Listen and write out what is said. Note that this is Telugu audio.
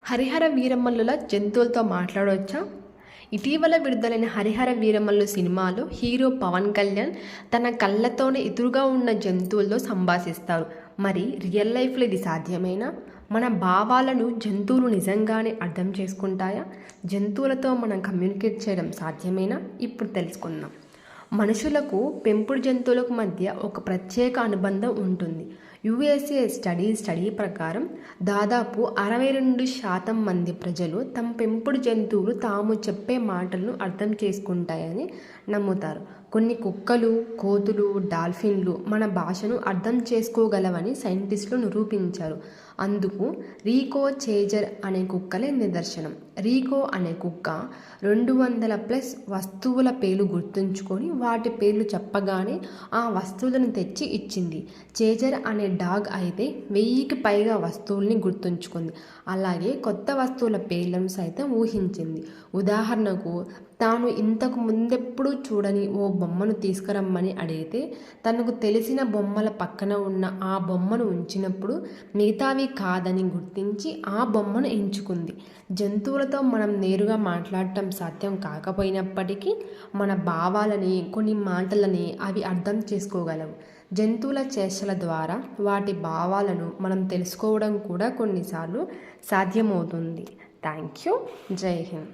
హరిహర వీరమల్లుల జంతువులతో మాట్లాడవచ్చా? ఇటీవల విడుదలైన హరిహర వీరమల్లు సినిమాలో హీరో పవన్ కళ్యాణ్ తన కళ్ళతోనే ఎదురుగా ఉన్న జంతువులతో సంభాషిస్తారు. మరి రియల్ లైఫ్లో ఇది సాధ్యమేనా? మన భావాలను జంతువులు నిజంగానే అర్థం చేసుకుంటాయా? జంతువులతో మనం కమ్యూనికేట్ చేయడం సాధ్యమేనా? ఇప్పుడు తెలుసుకుందాం. మనుషులకు పెంపుడు జంతువులకు మధ్య ఒక ప్రత్యేక అనుబంధం ఉంటుంది. యుఎస్ఏ స్టడీ ప్రకారం దాదాపు 62% మంది ప్రజలు తమ పెంపుడు జంతువులు తాము చెప్పే మాటలను అర్థం చేసుకుంటాయని నమ్ముతారు. కొన్ని కుక్కలు, కోతులు, డాల్ఫిన్లు మన భాషను అర్థం చేసుకోగలవని సైంటిస్టులు నిరూపించారు. అందుకు రీకో చేజర్ అనే కుక్కలే నిదర్శనం. రీకో అనే కుక్క 200+ వస్తువుల పేర్లు గుర్తుంచుకొని వాటి పేర్లు చెప్పగానే ఆ వస్తువులను తెచ్చి ఇచ్చింది. చేజర్ అనే డాగ్ అయితే 1000కి పైగా వస్తువుల్ని గుర్తుంచుకుంది. అలాగే కొత్త వస్తువుల పేర్లను సైతం ఊహించింది. ఉదాహరణకు తాను ఇంతకు ముందెప్పుడూ చూడని ఓ బొమ్మను తీసుకురమ్మని అడిగితే తనకు తెలిసిన బొమ్మల పక్కన ఉన్న ఆ బొమ్మను ఉంచినప్పుడు మిగతావి కాదని గుర్తించి ఆ బొమ్మను ఎంచుకుంది. జంతువులతో మనం నేరుగా మాట్లాడటం సాధ్యం కాకపోయినప్పటికీ మన భావాలని, కొన్ని మాటలని అవి అర్థం చేసుకోగలవు. జంతువుల చేష్టల ద్వారా వాటి భావాలను మనం తెలుసుకోవడం కూడా కొన్నిసార్లు సాధ్యమవుతుంది. Thank you. జై హింద్.